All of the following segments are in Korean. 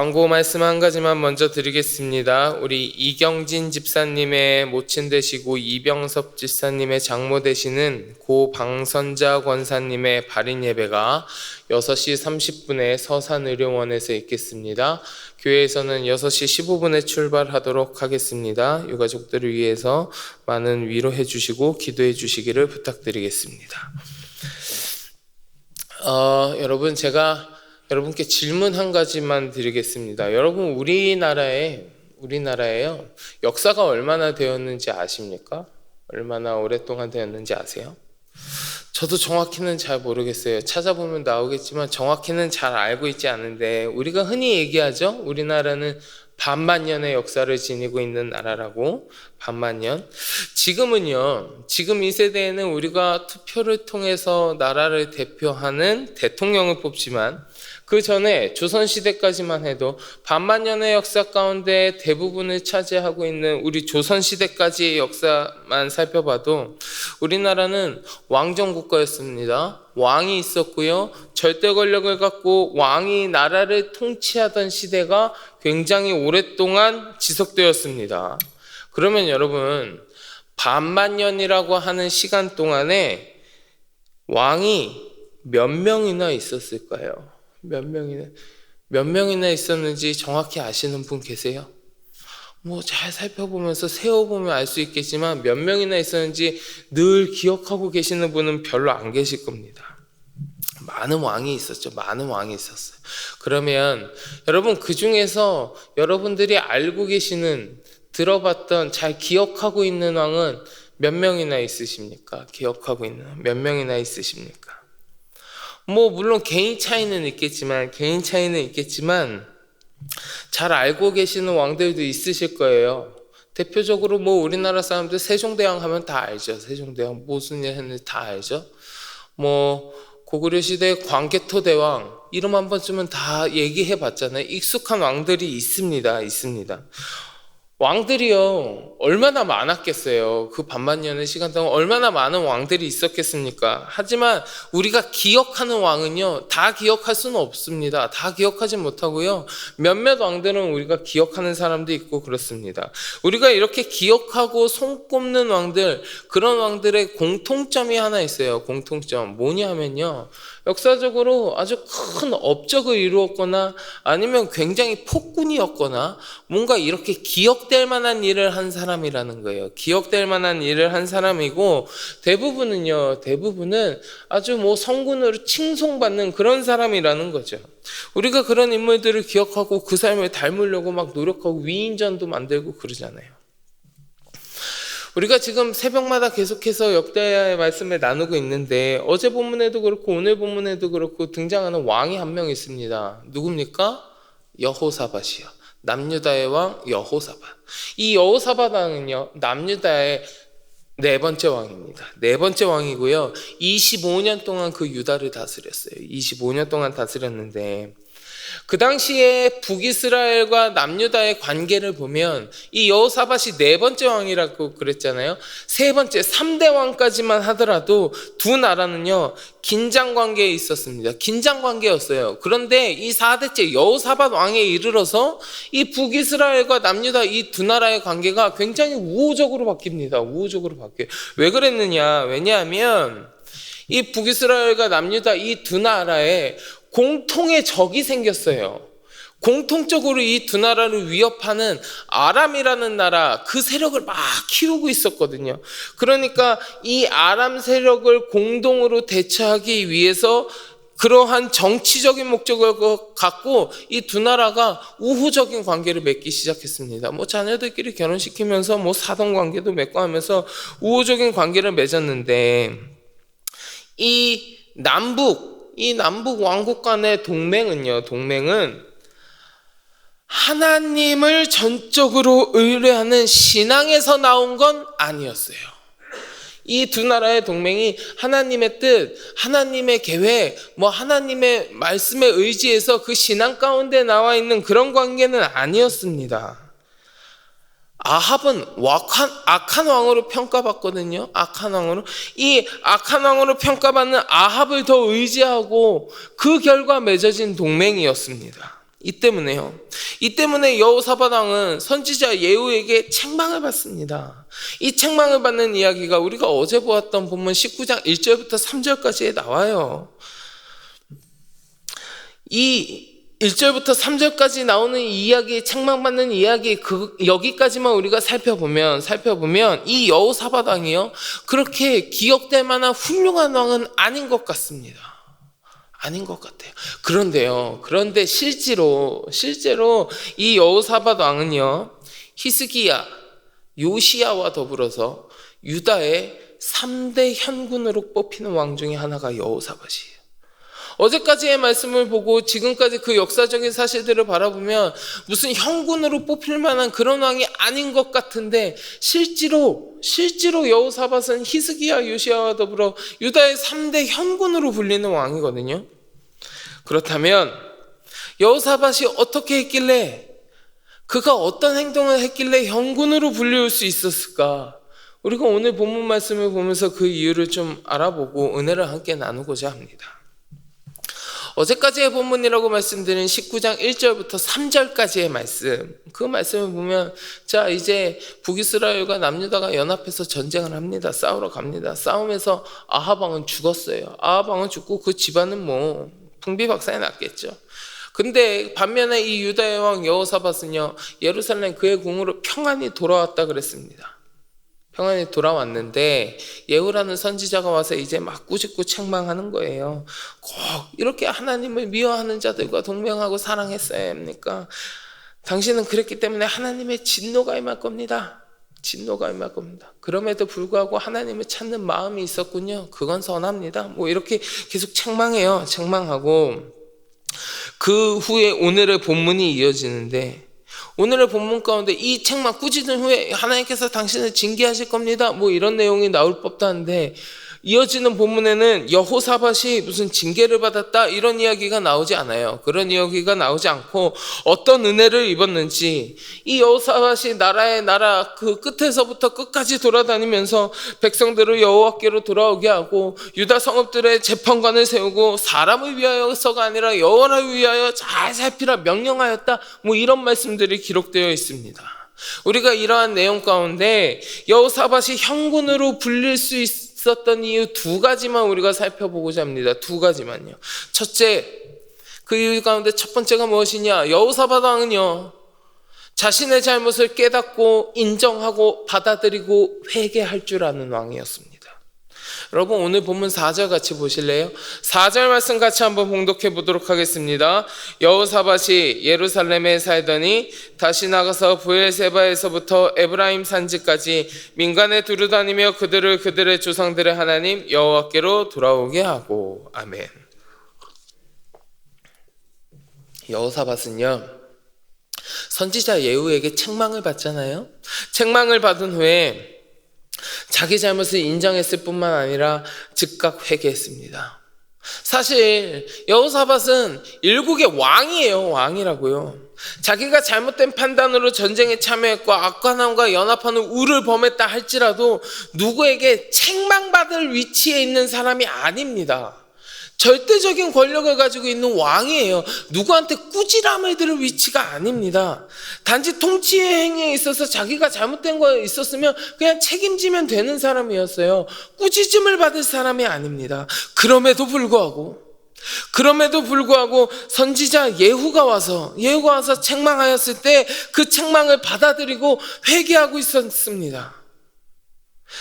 광고 말씀 한 가지만 먼저 드리겠습니다. 우리 이경진 집사님의 모친 되시고 이병섭 집사님의 장모 되시는 고 방선자 권사님의 발인 예배가 6시 30분에 서산의료원에서 있겠습니다. 교회에서는 6시 15분에 출발하도록 하겠습니다. 유가족들을 위해서 많은 위로해 주시고 기도해 주시기를 부탁드리겠습니다. 여러분, 제가 여러분께 질문 한 가지만 드리겠습니다. 여러분, 우리나라에요, 역사가 얼마나 되었는지 아십니까? 얼마나 오랫동안 되었는지 아세요? 저도 정확히는 잘 모르겠어요. 찾아보면 나오겠지만 정확히는 잘 알고 있지 않은데, 우리가 흔히 얘기하죠. 우리나라는 반만년의 역사를 지니고 있는 나라라고. 반만년. 지금 이 세대에는 우리가 투표를 통해서 나라를 대표하는 대통령을 뽑지만, 그 전에 조선시대까지만 해도 반만년의 역사 가운데 대부분을 차지하고 있는 우리 조선시대까지의 역사만 살펴봐도 우리나라는 왕정국가였습니다. 왕이 있었고요. 절대 권력을 갖고 왕이 나라를 통치하던 시대가 굉장히 오랫동안 지속되었습니다. 그러면 여러분, 반만년이라고 하는 시간 동안에 왕이 몇 명이나 있었을까요? 몇 명이나 있었는지 정확히 아시는 분 계세요? 잘 살펴보면서 세어보면 알 수 있겠지만 몇 명이나 있었는지 늘 기억하고 계시는 분은 별로 안 계실 겁니다. 많은 왕이 있었죠. 많은 왕이 있었어요. 그러면 여러분, 그 중에서 여러분들이 알고 계시는, 들어봤던, 잘 기억하고 있는 왕은 몇 명이나 있으십니까? 기억하고 있는 몇 명이나 있으십니까? 물론 개인 차이는 있겠지만 잘 알고 계시는 왕들도 있으실 거예요. 대표적으로 우리나라 사람들 세종대왕 하면 다 알죠. 세종대왕 무슨 일 했는지 다 알죠. 고구려 시대 광개토대왕 이름 한 번쯤은 다 얘기해 봤잖아요. 익숙한 왕들이 있습니다. 왕들이요, 얼마나 많았겠어요. 그 반만년의 시간 동안 얼마나 많은 왕들이 있었겠습니까? 하지만 우리가 기억하는 왕은요, 다 기억할 수는 없습니다. 다 기억하지 못하고요, 몇몇 왕들은 우리가 기억하는 사람도 있고 그렇습니다. 우리가 이렇게 기억하고 손꼽는 왕들, 그런 왕들의 공통점이 하나 있어요. 공통점 뭐냐면요, 역사적으로 아주 큰 업적을 이루었거나 아니면 굉장히 폭군이었거나 뭔가 이렇게 기억될 만한 일을 한 사람이라는 거예요. 기억될 만한 일을 한 사람이고, 대부분은 아주 성군으로 칭송받는 그런 사람이라는 거죠. 우리가 그런 인물들을 기억하고 그 삶을 닮으려고 막 노력하고 위인전도 만들고 그러잖아요. 우리가 지금 새벽마다 계속해서 역대하의 말씀을 나누고 있는데, 어제 본문에도 그렇고 오늘 본문에도 그렇고 등장하는 왕이 한 명 있습니다. 누굽니까? 여호사밧이요. 남유다의 왕 여호사밧. 이 여호사밧 왕은요, 남유다의 네 번째 왕입니다. 네 번째 왕이고요, 25년 동안 그 유다를 다스렸어요. 25년 동안 다스렸는데, 그 당시에 북이스라엘과 남유다의 관계를 보면 이 여호사밧이 네 번째 왕이라고 그랬잖아요. 세 번째 3대 왕까지만 하더라도 두 나라는요, 긴장 관계에 있었습니다. 긴장 관계였어요. 그런데 이 4대째 여호사밧 왕에 이르러서 이 북이스라엘과 남유다 이 두 나라의 관계가 굉장히 우호적으로 바뀝니다. 우호적으로 바뀌어요. 왜 그랬느냐? 왜냐하면 이 북이스라엘과 남유다 이 두 나라에 공통의 적이 생겼어요. 공통적으로 이 두 나라를 위협하는 아람이라는 나라, 그 세력을 막 키우고 있었거든요. 그러니까 이 아람 세력을 공동으로 대처하기 위해서 그러한 정치적인 목적을 갖고 이 두 나라가 우호적인 관계를 맺기 시작했습니다. 자녀들끼리 결혼시키면서 사돈 관계도 맺고 하면서 우호적인 관계를 맺었는데, 이 남북 왕국 간의 동맹은 하나님을 전적으로 의뢰하는 신앙에서 나온 건 아니었어요. 이 두 나라의 동맹이 하나님의 뜻, 하나님의 계획, 하나님의 말씀에 의지해서 그 신앙 가운데 나와 있는 그런 관계는 아니었습니다. 아합은 악한 왕으로 평가받거든요. 악한 왕으로. 이 악한 왕으로 평가받는 아합을 더 의지하고 그 결과 맺어진 동맹이었습니다. 이 때문에 여호사밧 왕은 선지자 예후에게 책망을 받습니다. 이 책망을 받는 이야기가 우리가 어제 보았던 본문 19장 1절부터 3절까지에 나와요. 이 1절부터 3절까지 나오는 이야기, 책망받는 이야기, 여기까지만 우리가 살펴보면 이 여호사밧 왕이요, 그렇게 기억될 만한 훌륭한 왕은 아닌 것 같습니다. 아닌 것 같아요. 그런데 실제로 이 여호사밧 왕은요, 히스기야, 요시야와 더불어서 유다의 3대 현군으로 뽑히는 왕 중에 하나가 여호사밧이에요. 어제까지의 말씀을 보고 지금까지 그 역사적인 사실들을 바라보면 무슨 현군으로 뽑힐 만한 그런 왕이 아닌 것 같은데, 실제로 여호사밧은 히스기야, 요시야와 더불어 유다의 3대 현군으로 불리는 왕이거든요. 그렇다면 여호사밧이 어떻게 했길래, 그가 어떤 행동을 했길래 현군으로 불릴 수 있었을까? 우리가 오늘 본문 말씀을 보면서 그 이유를 좀 알아보고 은혜를 함께 나누고자 합니다. 어제까지의 본문이라고 말씀드린 19장 1절부터 3절까지의 말씀, 그 말씀을 보면, 자, 이제 북이스라엘과 남유다가 연합해서 전쟁을 합니다. 싸우러 갑니다. 싸움에서 아합 왕은 죽었어요. 아합 왕은 죽고 그 집안은 뭐 풍비박산이 났겠죠. 근데 반면에 이 유다의 왕 여호사밧은요, 예루살렘 그의 궁으로 평안히 돌아왔다 그랬습니다. 평안히 돌아왔는데 예후라는 선지자가 와서 이제 막 꾸짖고 책망하는 거예요. 꼭 이렇게 하나님을 미워하는 자들과 동맹하고 사랑했어야 합니까? 당신은 그랬기 때문에 하나님의 진노가 임할 겁니다. 진노가 임할 겁니다. 그럼에도 불구하고 하나님을 찾는 마음이 있었군요. 그건 선합니다. 뭐 이렇게 계속 책망해요. 책망하고 그 후에 오늘의 본문이 이어지는데, 오늘의 본문 가운데 이 책만 꾸짖은 후에 하나님께서 당신을 징계하실 겁니다, 뭐 이런 내용이 나올 법도 한데, 이어지는 본문에는 여호사밧이 무슨 징계를 받았다 이런 이야기가 나오지 않아요. 그런 이야기가 나오지 않고 어떤 은혜를 입었는지, 이 여호사밧이 나라 그 끝에서부터 끝까지 돌아다니면서 백성들을 여호와께로 돌아오게 하고 유다 성읍들의 재판관을 세우고 사람을 위하여서가 아니라 여호와를 위하여 잘 살피라 명령하였다, 뭐 이런 말씀들이 기록되어 있습니다. 우리가 이러한 내용 가운데 여호사밧이 현군으로 불릴 수 있었던 이유 두 가지만 우리가 살펴보고자 합니다. 두 가지만요. 첫째, 그 이유 가운데 첫 번째가 무엇이냐? 여호사밧 왕은요, 자신의 잘못을 깨닫고 인정하고 받아들이고 회개할 줄 아는 왕이었습니다. 여러분, 오늘 본문 4절 같이 보실래요? 4절 말씀 같이 한번 봉독해 보도록 하겠습니다. 여호사밧이 예루살렘에 살더니 다시 나가서 브엘세바에서부터 에브라임 산지까지 민간에 두루다니며 그들의 조상들의 하나님 여호와께로 돌아오게 하고. 아멘. 여호사밧은요, 선지자 예후에게 책망을 받잖아요. 책망을 받은 후에 자기 잘못을 인정했을 뿐만 아니라 즉각 회개했습니다. 사실 여호사밧은 일국의 왕이에요. 왕이라고요. 자기가 잘못된 판단으로 전쟁에 참여했고 악관함과 연합하는 우를 범했다 할지라도 누구에게 책망받을 위치에 있는 사람이 아닙니다. 절대적인 권력을 가지고 있는 왕이에요. 누구한테 꾸지람을 들을 위치가 아닙니다. 단지 통치의 행위에 있어서 자기가 잘못된 거 있었으면 그냥 책임지면 되는 사람이었어요. 꾸짖음을 받을 사람이 아닙니다. 그럼에도 불구하고 선지자 예후가 와서 책망하였을 때 그 책망을 받아들이고 회개하고 있었습니다.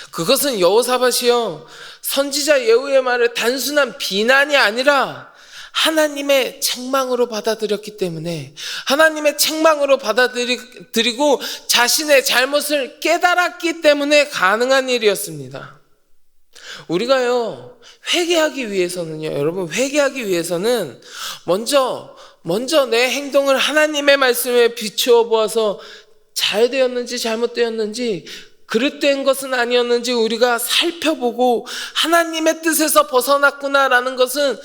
그것은 여호사밧이요, 선지자 예후의 말을 단순한 비난이 아니라 하나님의 책망으로 받아들였기 때문에, 하나님의 책망으로 받아들이고 자신의 잘못을 깨달았기 때문에 가능한 일이었습니다. 우리가요, 회개하기 위해서는 먼저 내 행동을 하나님의 말씀에 비추어 보아서 잘 되었는지 잘못되었는지, 그릇된 것은 아니었는지 우리가 살펴보고 하나님의 뜻에서 벗어났구나라는 것은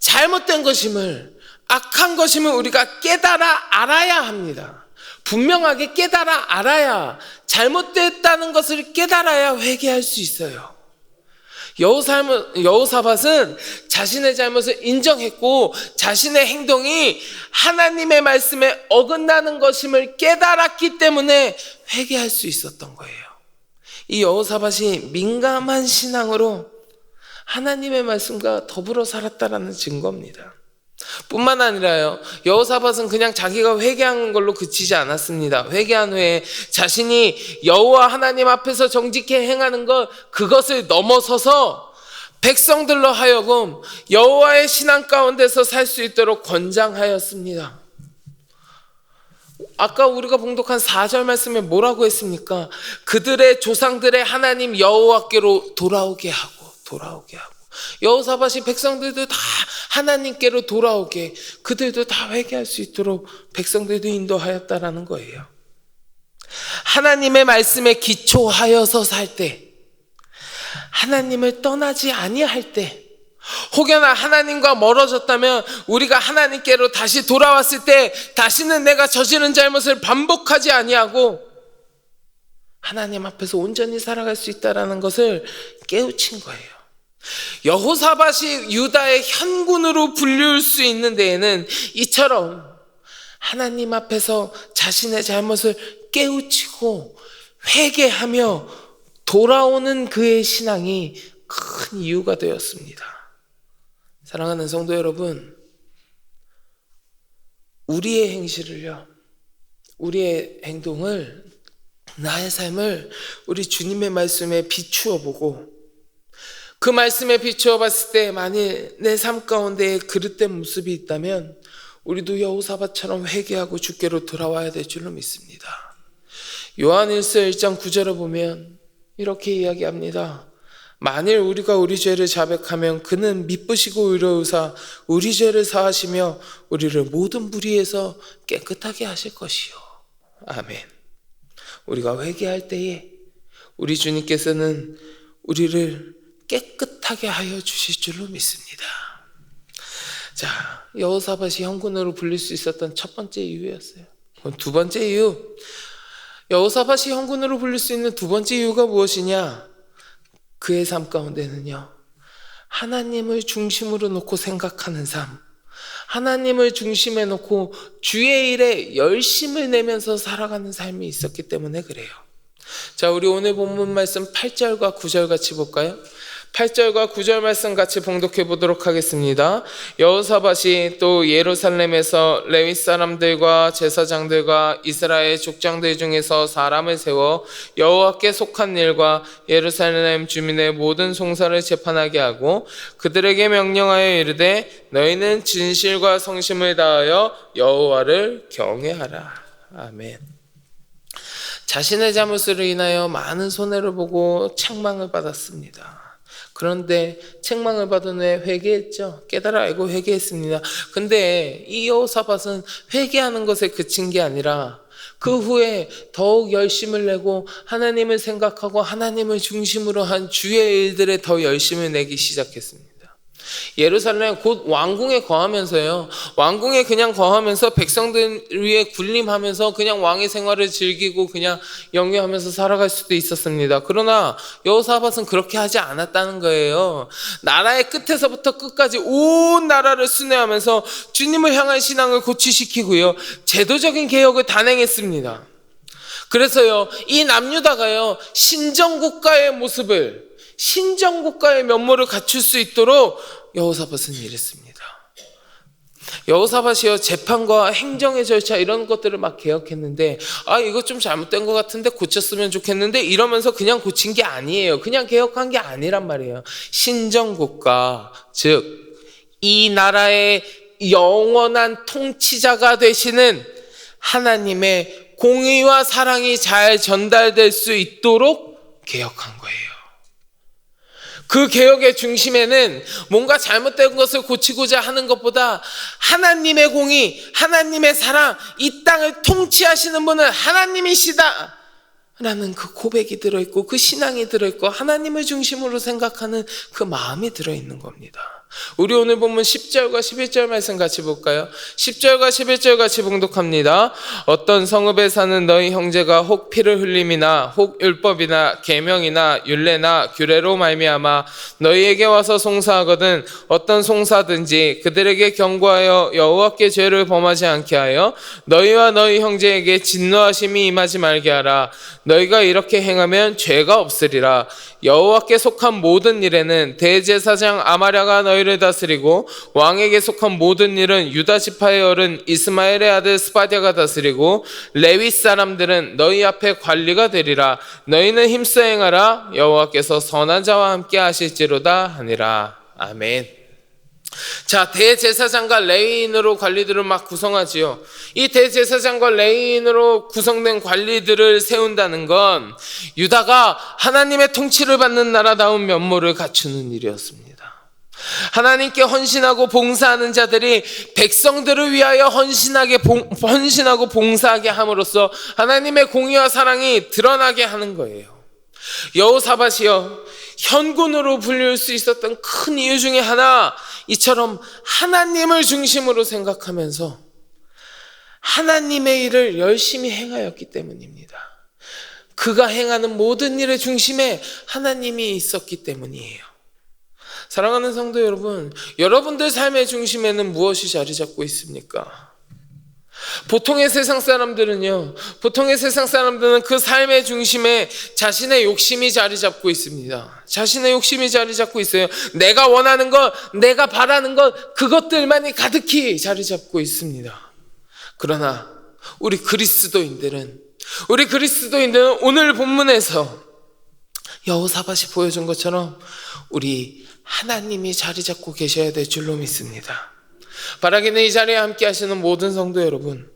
잘못된 것임을, 악한 것임을 우리가 깨달아 알아야 합니다. 분명하게 깨달아 알아야, 잘못됐다는 것을 깨달아야 회개할 수 있어요. 여호사밧은 자신의 잘못을 인정했고 자신의 행동이 하나님의 말씀에 어긋나는 것임을 깨달았기 때문에 회개할 수 있었던 거예요. 이 여호사밧이 민감한 신앙으로 하나님의 말씀과 더불어 살았다라는 증거입니다. 뿐만 아니라요, 여호사밧은 그냥 자기가 회개한 걸로 그치지 않았습니다. 회개한 후에 자신이 여호와 하나님 앞에서 정직히 행하는 그것을 넘어서서 백성들로 하여금 여호와의 신앙 가운데서 살 수 있도록 권장하였습니다. 아까 우리가 봉독한 4절 말씀에 뭐라고 했습니까? 그들의 조상들의 하나님 여호와께로 돌아오게 하고 여호사밧이 백성들도 다 하나님께로 돌아오게, 그들도 다 회개할 수 있도록 백성들도 인도하였다라는 거예요. 하나님의 말씀에 기초하여서 살 때, 하나님을 떠나지 아니할 때, 혹여나 하나님과 멀어졌다면 우리가 하나님께로 다시 돌아왔을 때 다시는 내가 저지른 잘못을 반복하지 아니하고 하나님 앞에서 온전히 살아갈 수 있다는 것을 깨우친 거예요. 여호사밧이 유다의 현군으로 불릴 수 있는 데에는 이처럼 하나님 앞에서 자신의 잘못을 깨우치고 회개하며 돌아오는 그의 신앙이 큰 이유가 되었습니다. 사랑하는 성도 여러분, 우리의 행실을요, 우리의 행동을, 나의 삶을 우리 주님의 말씀에 비추어 보고 그 말씀에 비추어 봤을 때 만일 내 삶 가운데 그릇된 모습이 있다면 우리도 여호사밧처럼 회개하고 주께로 돌아와야 될 줄로 믿습니다. 요한일서 1장 9절을 보면 이렇게 이야기합니다. 만일 우리가 우리 죄를 자백하면 그는 미쁘시고 의로우사 우리 죄를 사하시며 우리를 모든 불의에서 깨끗하게 하실 것이요. 아멘. 우리가 회개할 때에 우리 주님께서는 우리를 깨끗하게 하여 주실 줄로 믿습니다. 자, 여호사밧이 현군으로 불릴 수 있었던 첫 번째 이유였어요. 그럼 두 번째 이유, 여호사밧이 현군으로 불릴 수 있는 두 번째 이유가 무엇이냐? 그의 삶 가운데는요, 하나님을 중심으로 놓고 생각하는 삶, 하나님을 중심에 놓고 주의 일에 열심을 내면서 살아가는 삶이 있었기 때문에 그래요. 자, 우리 오늘 본문 말씀 8절과 9절 같이 볼까요? 8절과 9절 말씀 같이 봉독해 보도록 하겠습니다. 여호사밧이 또 예루살렘에서 레위 사람들과 제사장들과 이스라엘 족장들 중에서 사람을 세워 여호와께 속한 일과 예루살렘 주민의 모든 송사를 재판하게 하고 그들에게 명령하여 이르되 너희는 진실과 성심을 다하여 여호와를 경외하라. 아멘. 자신의 잘못으로 인하여 많은 손해를 보고 책망을 받았습니다. 그런데 책망을 받은 후에 회개했죠. 깨달아 알고 회개했습니다. 근데 이 여호사밧은 회개하는 것에 그친 게 아니라 그 후에 더욱 열심을 내고 하나님을 생각하고 하나님을 중심으로 한 주의 일들에 더 열심을 내기 시작했습니다. 예루살렘 곧 왕궁에 거하면서요, 왕궁에 그냥 거하면서 백성들 위에 군림하면서 그냥 왕의 생활을 즐기고 그냥 영위하면서 살아갈 수도 있었습니다. 그러나 여호사밧은 그렇게 하지 않았다는 거예요. 나라의 끝에서부터 끝까지 온 나라를 순회하면서 주님을 향한 신앙을 고취시키고요, 제도적인 개혁을 단행했습니다. 그래서요, 이 남유다가요, 신정국가의 모습을, 신정국가의 면모를 갖출 수 있도록 여호사밧은 일했습니다. 여호사밧이요, 재판과 행정의 절차 이런 것들을 막 개혁했는데, 이거 좀 잘못된 것 같은데 고쳤으면 좋겠는데 이러면서 그냥 고친 게 아니에요. 그냥 개혁한 게 아니란 말이에요. 신정국가, 즉 이 나라의 영원한 통치자가 되시는 하나님의 공의와 사랑이 잘 전달될 수 있도록 개혁한 거예요. 그 개혁의 중심에는 뭔가 잘못된 것을 고치고자 하는 것보다 하나님의 공의, 하나님의 사랑, 이 땅을 통치하시는 분은 하나님이시다 라는 그 고백이 들어있고 그 신앙이 들어있고 하나님을 중심으로 생각하는 그 마음이 들어있는 겁니다. 우리 오늘 본문 10절과 11절 말씀 같이 볼까요? 10절과 11절 같이 봉독합니다. 어떤 성읍에 사는 너희 형제가 혹 피를 흘림이나 혹 율법이나 계명이나 율례나 규례로 말미암아 너희에게 와서 송사하거든 어떤 송사든지 그들에게 경고하여 여호와께 죄를 범하지 않게 하여 너희와 너희 형제에게 진노하심이 임하지 말게 하라. 너희가 이렇게 행하면 죄가 없으리라. 여호와께 속한 모든 일에는 대제사장 아마랴가 너희를 다스리고 왕에게 속한 모든 일은 유다 지파의 어른 이스마엘의 아들 스바디아가 다스리고 레위 사람들은 너희 앞에 관리가 되리라. 너희는 힘써 행하라. 여호와께서 선한 자와 함께 하실지로다 하니라. 아멘. 자, 대제사장과 레위인으로 관리들을 막 구성하지요. 이 대제사장과 레위인으로 구성된 관리들을 세운다는 건 유다가 하나님의 통치를 받는 나라다운 면모를 갖추는 일이었습니다. 하나님께 헌신하고 봉사하는 자들이 백성들을 위하여 헌신하고 봉사하게 함으로써 하나님의 공의와 사랑이 드러나게 하는 거예요. 여호사밧이요, 현군으로 불릴 수 있었던 큰 이유 중에 하나, 이처럼 하나님을 중심으로 생각하면서 하나님의 일을 열심히 행하였기 때문입니다. 그가 행하는 모든 일의 중심에 하나님이 있었기 때문이에요. 사랑하는 성도 여러분, 여러분들 삶의 중심에는 무엇이 자리 잡고 있습니까? 보통의 세상 사람들은 그 삶의 중심에 자신의 욕심이 자리 잡고 있습니다. 자신의 욕심이 자리 잡고 있어요. 내가 원하는 것, 내가 바라는 것, 그것들만이 가득히 자리 잡고 있습니다. 그러나 우리 그리스도인들은 오늘 본문에서 여호사밧이 보여준 것처럼 우리 하나님이 자리 잡고 계셔야 될 줄로 믿습니다. 바라기는 이 자리에 함께 하시는 모든 성도 여러분,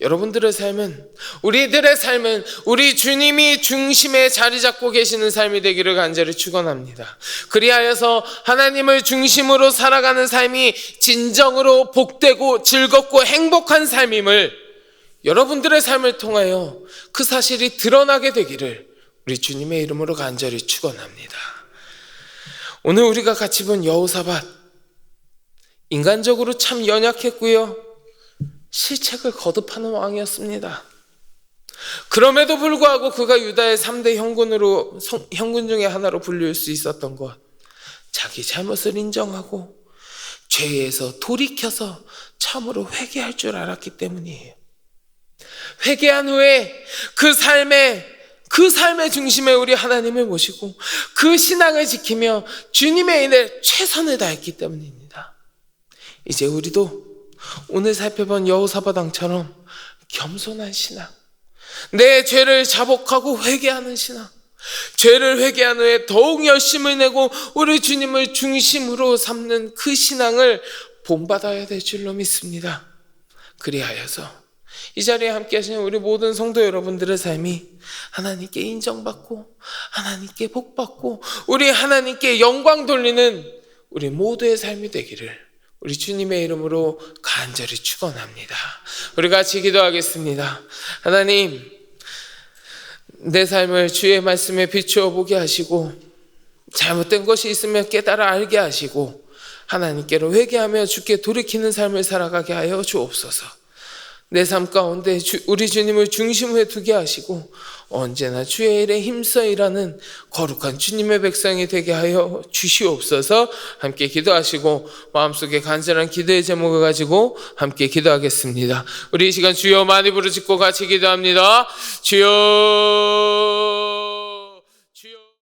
여러분들의 삶은, 우리들의 삶은 우리 주님이 중심에 자리 잡고 계시는 삶이 되기를 간절히 축원합니다. 그리하여서 하나님을 중심으로 살아가는 삶이 진정으로 복되고 즐겁고 행복한 삶임을 여러분들의 삶을 통하여 그 사실이 드러나게 되기를 우리 주님의 이름으로 간절히 축원합니다. 오늘 우리가 같이 본 여호사밧, 인간적으로 참 연약했고요, 실책을 거듭하는 왕이었습니다. 그럼에도 불구하고 그가 유다의 3대 형군 중에 하나로 불릴 수 있었던 것, 자기 잘못을 인정하고 죄에서 돌이켜서 참으로 회개할 줄 알았기 때문이에요. 회개한 후에 그 삶의 중심에 우리 하나님을 모시고 그 신앙을 지키며 주님의 일에 최선을 다했기 때문입니다. 이제 우리도 오늘 살펴본 여호사밧 왕처럼 겸손한 신앙, 내 죄를 자복하고 회개하는 신앙, 죄를 회개한 후에 더욱 열심을 내고 우리 주님을 중심으로 삼는 그 신앙을 본받아야 될 줄로 믿습니다. 그리하여서 이 자리에 함께 하시는 우리 모든 성도 여러분들의 삶이 하나님께 인정받고 하나님께 복받고 우리 하나님께 영광 돌리는 우리 모두의 삶이 되기를 우리 주님의 이름으로 간절히 축원합니다. 우리 같이 기도하겠습니다. 하나님, 내 삶을 주의 말씀에 비추어 보게 하시고 잘못된 것이 있으면 깨달아 알게 하시고 하나님께로 회개하며 주께 돌이키는 삶을 살아가게 하여 주옵소서. 내 삶 가운데 우리 주님을 중심에 두게 하시고 언제나 주의 일에 힘써 일하는 거룩한 주님의 백성이 되게 하여 주시옵소서. 함께 기도하시고 마음속에 간절한 기도의 제목을 가지고 함께 기도하겠습니다. 우리 이 시간 주여 많이 부르짖고 같이 기도합니다. 주여.